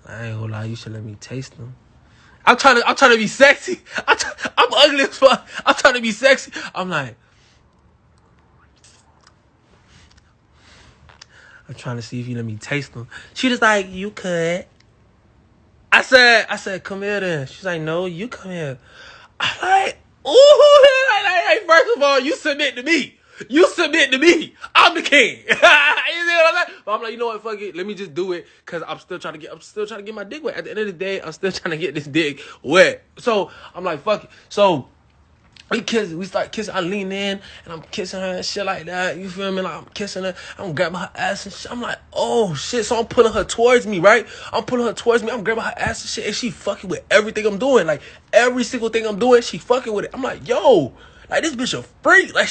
I ain't gonna lie, you should let me taste them. I'm trying to be sexy. I'm ugly as fuck. I'm trying to be sexy. I'm trying to see if you let me taste them. She just like, you could. I said, come here then. She's like, no, you come here. I'm like, ooh, like, first of all, you submit to me. You submit to me. I'm the king. You see what I'm saying? But I'm like, you know what? Fuck it. Let me just do it because I'm still trying to get my dick wet. At the end of the day, I'm still trying to get this dick wet. So I'm like, fuck it. So we start kissing. I lean in and I'm kissing her and shit like that. You feel me? Like I'm kissing her. I'm grabbing her ass and shit. I'm like, oh shit. So I'm pulling her towards me, right? I'm pulling her towards me. I'm grabbing her ass and shit. And she fucking with everything I'm doing. Like every single thing I'm doing, she fucking with it. I'm like, yo, like this bitch a freak. Like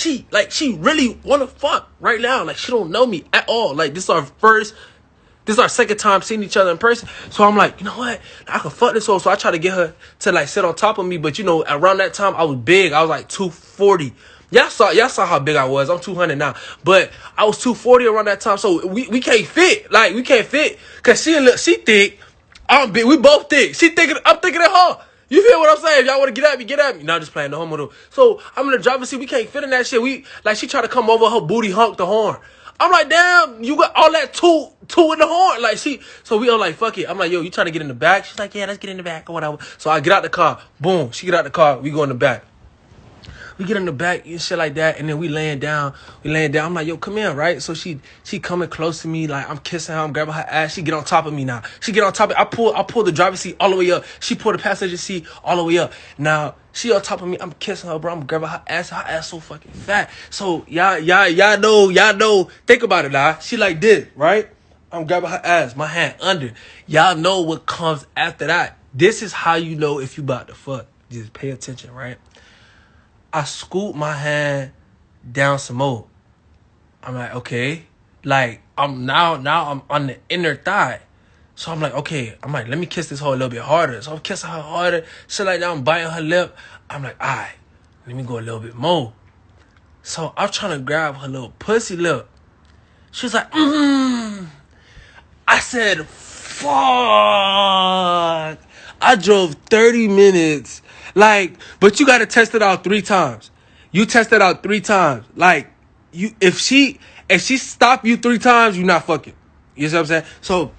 she really wanna fuck right now. Like she don't know me at all. Like this is our second time seeing each other in person. So I'm like, you know what? I can fuck this hoe. So I try to get her to like sit on top of me. But you know, around that time I was big. I was like 240. Y'all saw how big I was. I'm 200 now. But I was 240 around that time. So we can't fit. Like we can't fit. Cause she thick. I'm big. We both thick. I'm thinking of her. You feel what I'm saying? If y'all want to get at me, get at me. Not just playing the homo though. So I'm in the driver's seat. We can't fit in that shit. She tried to come over, her booty honked the horn. I'm like, damn, you got all that two in the horn. So we all like, fuck it. I'm like, yo, you trying to get in the back? She's like, yeah, let's get in the back or whatever. So I get out the car. Boom. She get out the car. We go in the back. We get in the back and shit like that, and then we laying down. I'm like, yo, come here, right? So she coming close to me, like I'm kissing her, I'm grabbing her ass. She get on top of me now. She get on top of me. I pull the driver's seat all the way up. She pull the passenger seat all the way up. Now she on top of me. I'm kissing her, bro. I'm grabbing her ass. Her ass so fucking fat. So y'all know. Think about it, now. She like this, right? I'm grabbing her ass, my hand under. Y'all know what comes after that. This is how you know if you about to fuck. Just pay attention, right? I scoop my hand down some more. I'm like, okay. Like, I'm now I'm on the inner thigh. So I'm like, okay. I'm like, let me kiss this hoe a little bit harder. So I'm kissing her harder. So like now I'm biting her lip. I'm like, all right, let me go a little bit more. So I'm trying to grab her little pussy lip. She was like, I said, fuck. I drove 30 minutes. Like, but you got to test it out 3 times. You test it out 3 times. Like, if she stop you 3 times, you not fucking. You see what I'm saying? So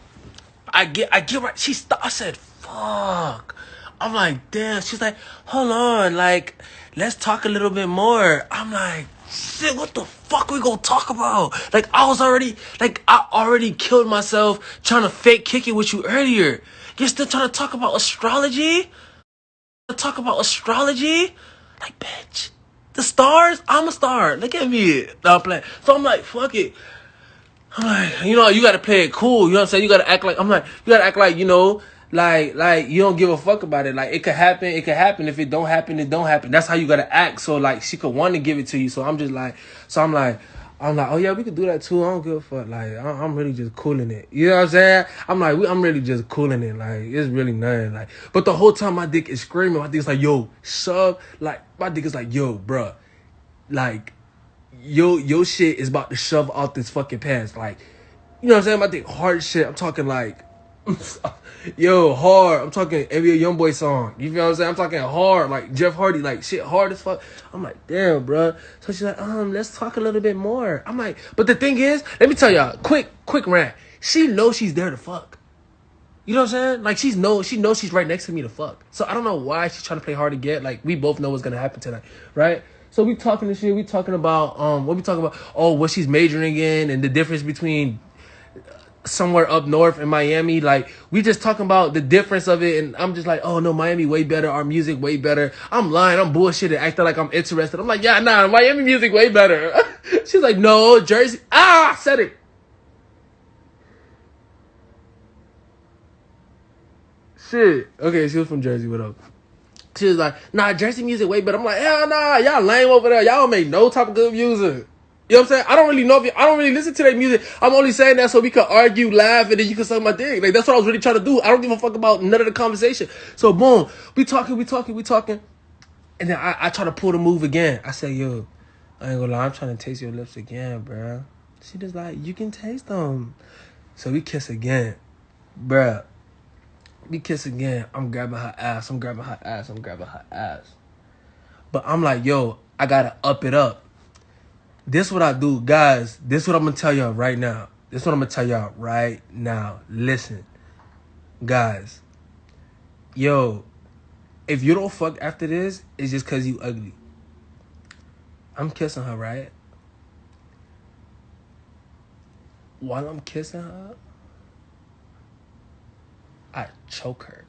I get right. She stopped. I said, fuck. I'm like, damn. She's like, hold on. Like, let's talk a little bit more. I'm like, shit, what the fuck we gonna talk about? Like, I already killed myself trying to fake kick it with you earlier. You're still trying to talk about astrology? Like, bitch. The stars? I'm a star. Look at me. No, I'm playing. So I'm like, fuck it. I'm like, you know, you gotta play it cool. You know what I'm saying? You gotta act like, you know, like you don't give a fuck about it. Like, it could happen. If it don't happen, it don't happen. That's how you gotta act. So like, she could want to give it to you. So I'm like, oh yeah, we could do that too. I don't give a fuck. Like, I'm really just cooling it. You know what I'm saying? I'm really just cooling it. Like, it's really nothing. Like, but the whole time my dick is screaming. My dick is like, yo, shove. Like, my dick is like, yo, bruh. Like, your shit is about to shove out this fucking pants. Like, you know what I'm saying? My dick hard shit. I'm talking like, yo, hard. I'm talking NBA Youngboy song. You feel what I'm saying? I'm talking hard, like Jeff Hardy, like shit hard as fuck. I'm like, damn, bro. So she's like, let's talk a little bit more. I'm like, but the thing is, let me tell y'all, quick rant. She knows she's there to fuck. You know what I'm saying? Like, she knows she's right next to me to fuck. So I don't know why she's trying to play hard to get. Like, we both know what's gonna happen tonight, right? So we talking this shit. We talking about what we talking about? Oh, what she's majoring in and the difference between somewhere up north in Miami. Like, we just talking about the difference of it, and I'm just like, oh no, Miami way better, our music way better. I'm lying, I'm bullshitting, acting like I'm interested. I'm like, yeah, nah, Miami music way better. She's like, no, Jersey. I said it. Shit. Okay, she was from Jersey. What up? She was like, nah, Jersey music way better. I'm like, hell nah, y'all lame over there. Y'all don't make no type of good music. You know what I'm saying? I don't really know I don't really listen to that music. I'm only saying that so we could argue, laugh, and then you can suck my dick. Like, that's what I was really trying to do. I don't give a fuck about none of the conversation. So boom, we talking. And then I try to pull the move again. I say, yo, I ain't gonna lie, I'm trying to taste your lips again, bruh. She just like, you can taste them. So we kiss again. Bruh. We kiss again. I'm grabbing her ass. I'm grabbing her ass. I'm grabbing her ass. But I'm like, yo, I gotta up it up. This what I do, guys. This what I'm gonna tell y'all right now. This what I'm gonna tell y'all right now. Listen, guys. Yo, if you don't fuck after this, it's just cause you ugly. I'm kissing her, right? While I'm kissing her, I choke her.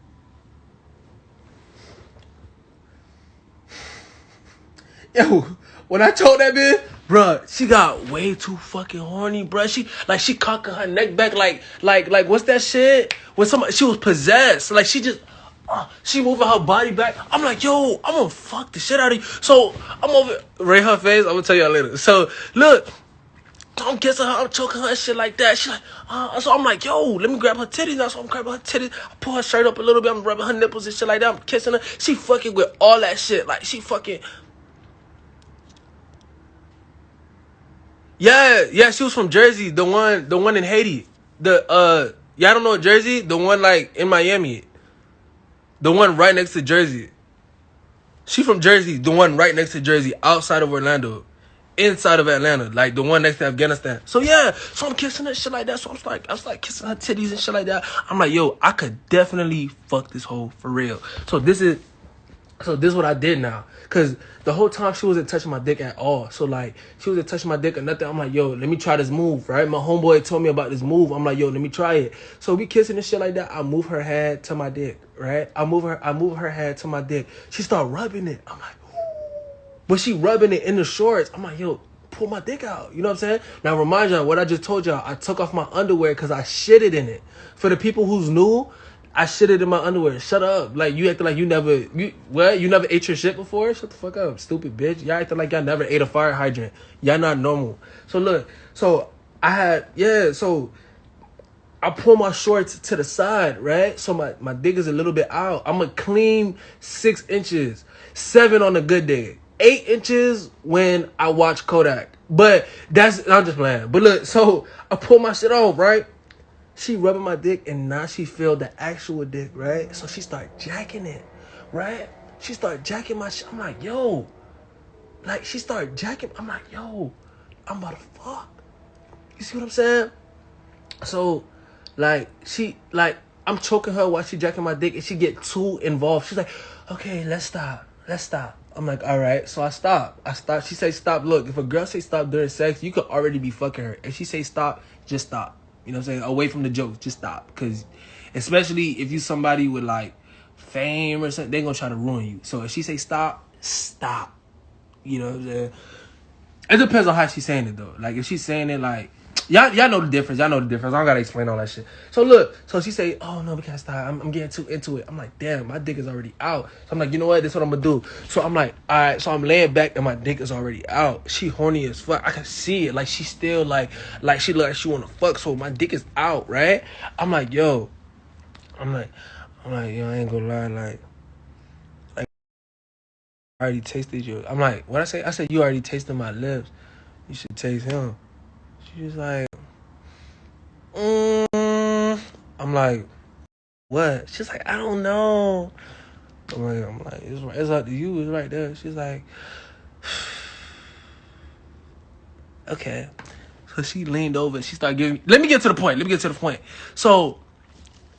Yo, when I told that bitch, bruh, she got way too fucking horny, bruh. She cocking her neck back like what's that shit? When somebody, she was possessed. Like she moving her body back. I'm like, yo, I'm gonna fuck the shit out of you. So I'm over, right her face. I'm gonna tell y'all later. So look, so I'm kissing her, I'm choking her and shit like that. She like, so I'm like, yo, let me grab her titties now. So I'm grabbing her titties. I pull her shirt up a little bit. I'm rubbing her nipples and shit like that. I'm kissing her. She fucking with all that shit. Like she fucking. Yeah, she was from Jersey, the one in Haiti. Y'all don't know Jersey? The one like in Miami. The one right next to Jersey. She from Jersey, the one right next to Jersey, outside of Orlando. Inside of Atlanta, like the one next to Afghanistan. So yeah, so I'm kissing her shit like that. So I was like kissing her titties and shit like that. I'm like, yo, I could definitely fuck this hoe for real. So this is what I did now. Cause the whole time she wasn't touching my dick at all. So like she wasn't touching my dick or nothing. I'm like, yo, let me try this move, right? My homeboy told me about this move. I'm like, yo, let me try it. So we kissing and shit like that. I move her head to my dick, right? I move her head to my dick. She start rubbing it. I'm like, but she rubbing it in the shorts. I'm like, yo, pull my dick out. You know what I'm saying? Now remind y'all what I just told y'all. I took off my underwear because I shitted in it. For the people who's new, I shitted in my underwear. Shut up. Like, you acting like you never ate your shit before? Shut the fuck up, stupid bitch. Y'all acting like y'all never ate a fire hydrant. Y'all not normal. So look, so I pull my shorts to the side, right? So my dick is a little bit out. I'm a clean 6 inches. 7 on a good day. 8 inches when I watch Kodak. But I'm just playing. But look, so I pull my shit off, right? She rubbing my dick and now she feel the actual dick, right? So she start jacking it, right? She start jacking my shit. I'm like, yo. Like, she start jacking. I'm like, yo, I'm about to fuck. You see what I'm saying? So, I'm choking her while she jacking my dick and she get too involved. She's like, okay, let's stop. I'm like, all right. So I stop. She say stop. Look, if a girl say stop during sex, you could already be fucking her. If she say stop, just stop. You know what I'm saying? Away from the jokes, just stop. Because especially if you somebody with like fame or something, they gonna try to ruin you. So if she say stop, stop. You know what I'm saying? It depends on how she's saying it though. Like if she's saying it like, y'all know the difference. Y'all know the difference. I don't gotta explain all that shit. So look, so she say, oh no, we can't stop. I'm getting too into it. I'm like, damn, my dick is already out. So I'm like, you know what? This is what I'm gonna do. So I'm like, all right. So I'm laying back and my dick is already out. She horny as fuck. I can see it. Like she still like she look like she wanna fuck. So my dick is out, right? I'm like, yo, yo, I ain't gonna lie, like I already tasted you. I'm like, what I say? I said, you already tasted my lips. You should taste him. She was like, I'm like, what? She's like, I don't know. I'm like, it's up to you. It's right there. She's like, okay. So she leaned over. She started giving me. Let me get to the point. So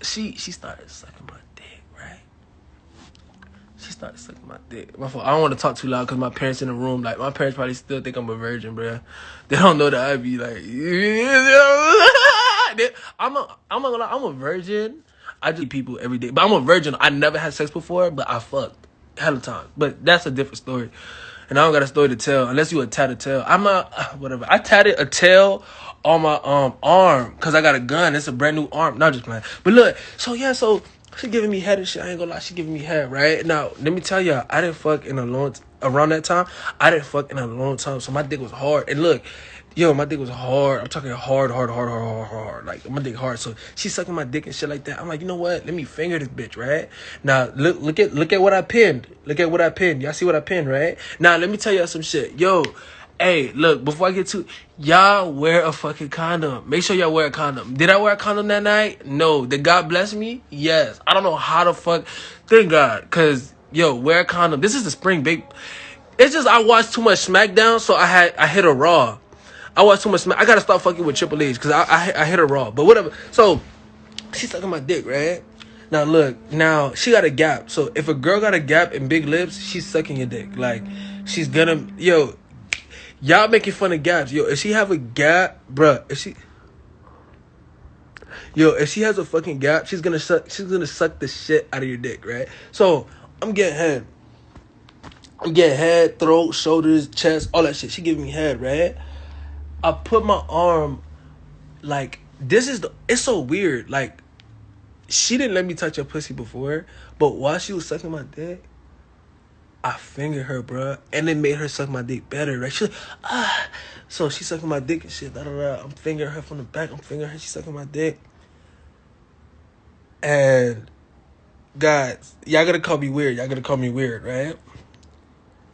she started sucking my dick, right? She started sucking my dick. My fault. I don't want to talk too loud because my parents in the room. Like, my parents probably still think I'm a virgin, bro. They don't know that I be like, I'm a virgin. I just people every day. But I'm a virgin. I never had sex before, but I fucked hell of time. But that's a different story. And I don't got a story to tell unless you a tat a tail. I'm not whatever. I tatted a tail on my arm because I got a gun. It's a brand new arm. Not just playing. But look, so she giving me head and shit. I ain't gonna lie, she giving me head, right? Now, let me tell y'all, I didn't fuck in a long around that time. I didn't fuck in a long time, so my dick was hard. And look, yo, my dick was hard. I'm talking hard. Like, my dick hard. So she sucking my dick and shit like that. I'm like, you know what? Let me finger this bitch, right? Now, look at what I pinned. Y'all see what I pinned, right? Now, let me tell y'all some shit. Yo, Hey, look, before I get to y'all, wear a fucking condom. Make sure y'all wear a condom. Did I wear a condom that night? No. Did God bless me? Yes. I don't know how the fuck. Thank God. Cause yo, wear a condom. This is the spring bake. It's just I watched too much SmackDown, so I hit a Raw. I watched too much I gotta stop fucking with Triple H because I hit a Raw. But whatever. So she's sucking my dick, right? Now look, now she got a gap. So if a girl got a gap and big lips, she's sucking your dick. Like she's gonna y'all making fun of gaps. Yo, if she have a gap, bruh, if she has a fucking gap, she's gonna suck the shit out of your dick, right? So I'm getting head. Throat, shoulders, chest, all that shit. She giving me head, right? I put my arm like it's so weird. Like she didn't let me touch her pussy before, but while she was sucking my dick, I fingered her, bruh, and it made her suck my dick better, right? She's like, so she's sucking my dick and shit. I'm fingering her from the back. I'm fingering her. She's sucking my dick. And guys, y'all gonna call me weird. Right?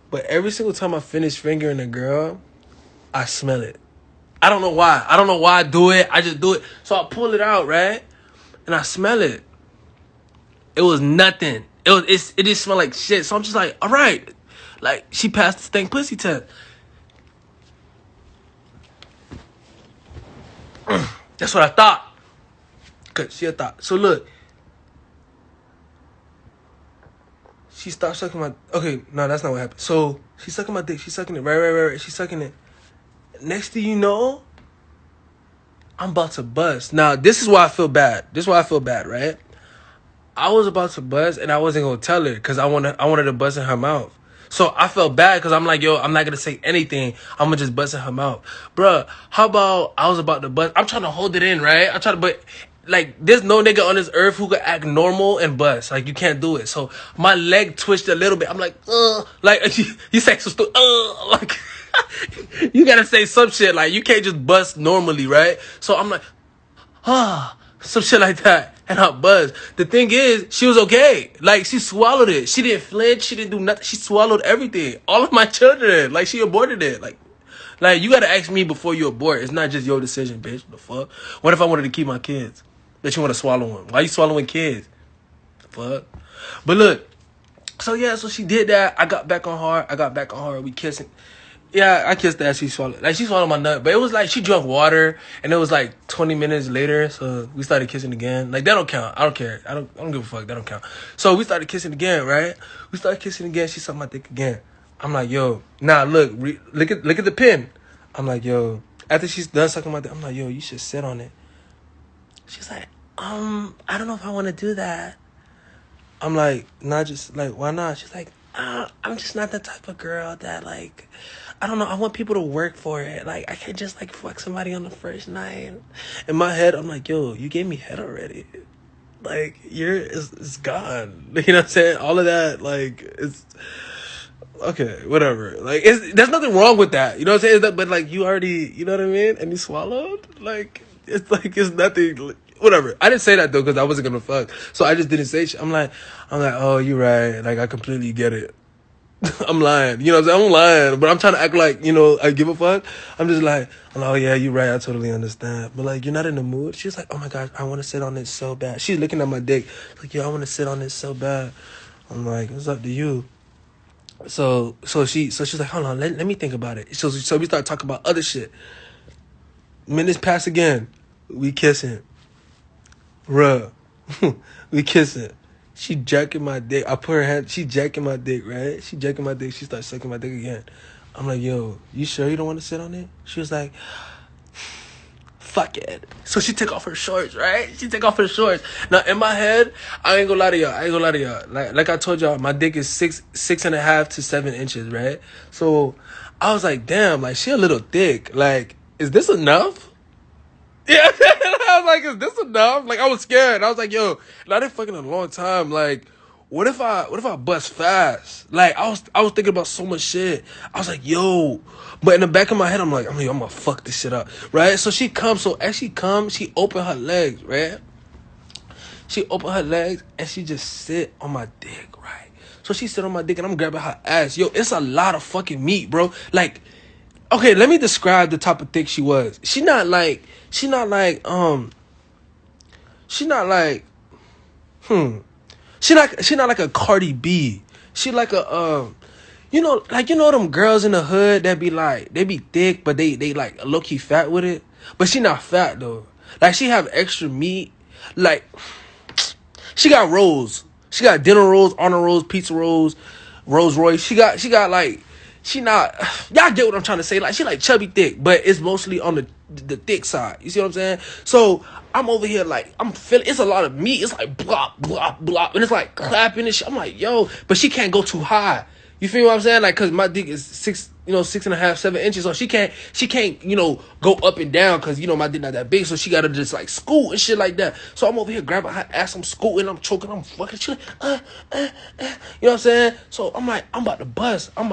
But every single time I finish fingering a girl, I smell it. I don't know why. I do it. I just do it. So I pull it out, right? And I smell it. It was nothing. It didn't smell like shit. So I'm just like, all right. Like, she passed the stank pussy test. That's what I thought. Cause she had thought. So look. She stopped sucking my... Okay, no, that's not what happened. So, she's sucking my dick. She's sucking it. Right. She's sucking it. Next thing you know, I'm about to bust. Now, this is why I feel bad. Right? I was about to bust, and I wasn't going to tell her because I wanted to bust in her mouth. So, I felt bad because I'm like, yo, I'm not going to say anything. I'm going to just bust in her mouth. Bruh, how about I was about to bust? I'm trying to hold it in, right? But... Like, there's no nigga on this earth who could act normal and bust. Like, you can't do it. So, my leg twitched a little bit. I'm like, Like, you say so stupid. Like, you gotta say some shit. Like, you can't just bust normally, right? So, I'm like, some shit like that. And I buzzed. The thing is, she was okay. Like, she swallowed it. She didn't flinch. She didn't do nothing. She swallowed everything. All of my children. Like, she aborted it. Like, you gotta ask me before you abort. It's not just your decision, bitch. The fuck? What if I wanted to keep my kids? That you want to swallow them? Why you swallowing kids? The fuck? But look. So, yeah. So, she did that. I got back on her. We kissing. Yeah, I kissed her. She swallowed. Like, she swallowed my nut. But it was like she drank water. And it was like 20 minutes later. So, we started kissing again. Like, that don't count. I don't care. I don't give a fuck. That don't count. So, we started kissing again, right? She sucked my dick again. I'm like, yo. Nah, look. Look at the pin. I'm like, yo. After she's done sucking my dick, I'm like, yo, you should sit on it. She's like, I don't know if I want to do that. I'm like, not just like, why not? She's like, I'm just not the type of girl that like, I don't know. I want people to work for it. Like, I can't just like fuck somebody on the first night. In my head, I'm like, yo, you gave me head already. Like, it's gone. You know what I'm saying? All of that, like, it's okay, whatever. Like, there's nothing wrong with that. You know what I'm saying? But like, you already, you know what I mean? And you swallowed. Like, it's nothing. Whatever. I didn't say that though because I wasn't gonna fuck. So I just didn't say shit. I'm like, oh, you're right. Like, I completely get it. I'm lying. You know what I'm saying? I'm lying, but I'm trying to act like, I give a fuck. I'm like, oh yeah, you're right. I totally understand. But like, you're not in the mood. She's like, oh my gosh, I want to sit on it so bad. She's looking at my dick. Like, yo, I want to sit on it so bad. I'm like, it's up to you. So she's like, hold on, let me think about it. So we start talking about other shit. Minutes pass again. We kissing. Bruh. We kissing. She jacking my dick. I put her hand. She jacking my dick, right? She jacking my dick. She starts sucking my dick again. I'm like, yo, you sure you don't want to sit on it? She was like, fuck it. So she took off her shorts, right? Now, in my head, I ain't gonna lie to y'all. Like I told y'all, my dick is 6.5 to 7 inches, right? So I was like, damn, like, she a little thick. Like, is this enough? Yeah. I was like, is this enough? Like, I was scared. I was like, yo, I didn't fucking in a long time. Like, what if I bust fast? Like, I was thinking about so much shit. I was like, yo. But in the back of my head, I'm like, I'm gonna fuck this shit up, right? So she comes. So as she comes, she open her legs, right? She open her legs and she just sit on my dick, right? So she sit on my dick and I'm grabbing her ass. Yo, it's a lot of fucking meat, bro. Like, Okay, let me describe the type of thick she was. She not like, she not like, hmm. She not like a Cardi B. She like a, you know them girls in the hood that be like, they be thick, but they like low key fat with it. But she not fat though. Like she have extra meat. Like she got rolls. She got dinner rolls, honor rolls, pizza rolls, Rolls Royce. She got like she not y'all get what I'm trying to say. Like she like chubby thick, but it's mostly on the thick side. You see what I'm saying? So I'm over here like I'm feeling it's a lot of meat. It's like blop, blop, blop. And it's like clapping and shit. I'm like, yo, but she can't go too high. You feel what I'm saying? Like, cause my dick is 6.5, 7 inches. So she can't, go up and down. Cause my dick not that big. So she gotta just like scoot and shit like that. So I'm over here grabbing her ass. I'm scooting. I'm choking. I'm fucking. She like, You know what I'm saying? So I'm like, I'm about to bust. And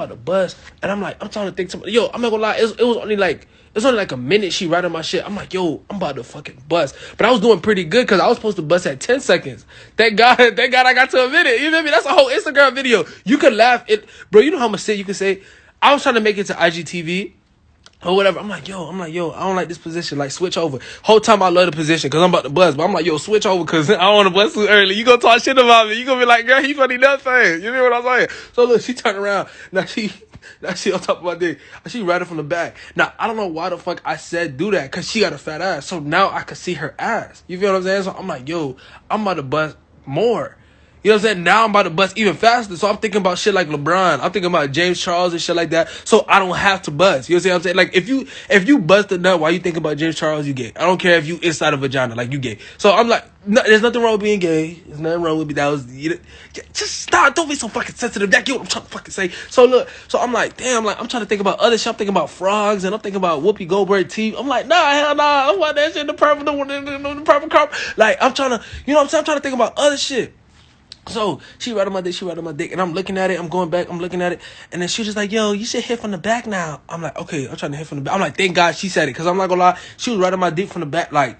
I'm like, I'm trying to think. Yo, I'm not gonna lie. It was only like. It's only like a minute she writing my shit. I'm like, yo, I'm about to fucking bust. But I was doing pretty good because I was supposed to bust at 10 seconds. Thank God I got to a minute. You feel me? That's a whole Instagram video. You could laugh. Bro, you know how much shit you can say? I was trying to make it to IGTV or whatever. I'm like, yo, I don't like this position. Like, switch over. Whole time I love the position because I'm about to buzz. But I'm like, yo, switch over because I don't want to buzz too early. You gonna talk shit about me. You gonna be like, girl, he funny nothing. You know what I'm saying? So look, she turned around. Now she on top of my dick. She right it from the back. Now, I don't know why the fuck I said do that because she got a fat ass. So now I can see her ass. You feel what I'm saying? So I'm like, yo, I'm about to bust more. You know what I'm saying? Now I'm about to bust even faster. So I'm thinking about shit like LeBron. I'm thinking about James Charles and shit like that. So I don't have to bust. You know what I'm saying? Like if you bust a nut while you think about James Charles, you gay. I don't care if you inside a vagina, like you gay. So I'm like, no, there's nothing wrong with being gay. There's nothing wrong with me. That was just stop. Don't be so fucking sensitive. That get what I'm trying to fucking say. So look, so I'm like, damn, like I'm trying to think about other shit. I'm thinking about frogs and I'm thinking about Whoopi Goldberg teeth. I'm like, nah, hell nah. I'm about that shit in the purple, the purple carpet. Like I'm trying to, you know what I'm saying? I'm trying to think about other shit. So she right on my dick, and I'm looking at it, I'm going back, I'm looking at it, and then she just like, yo, you should hit from the back now. I'm like, okay, I'm trying to hit from the back. I'm like, thank God she said it, because I'm not gonna lie, she was right on my dick from the back, like,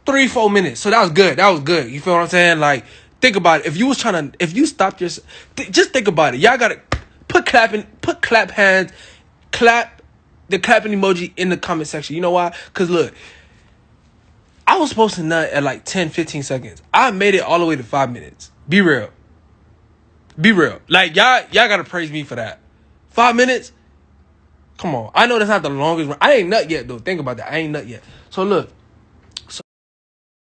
3-4 minutes. So that was good. You feel what I'm saying? Like, think about it. If you stopped yourself, just think about it. Y'all gotta put clap hands, the clapping emoji in the comment section. You know why? Because look, I was supposed to nut at like 10, 15 seconds. I made it all the way to 5 minutes. Be real. Like, y'all gotta praise me for that. 5 minutes? Come on. I know that's not the longest run. I ain't nut yet, though. Think about that. I ain't nut yet. So, look.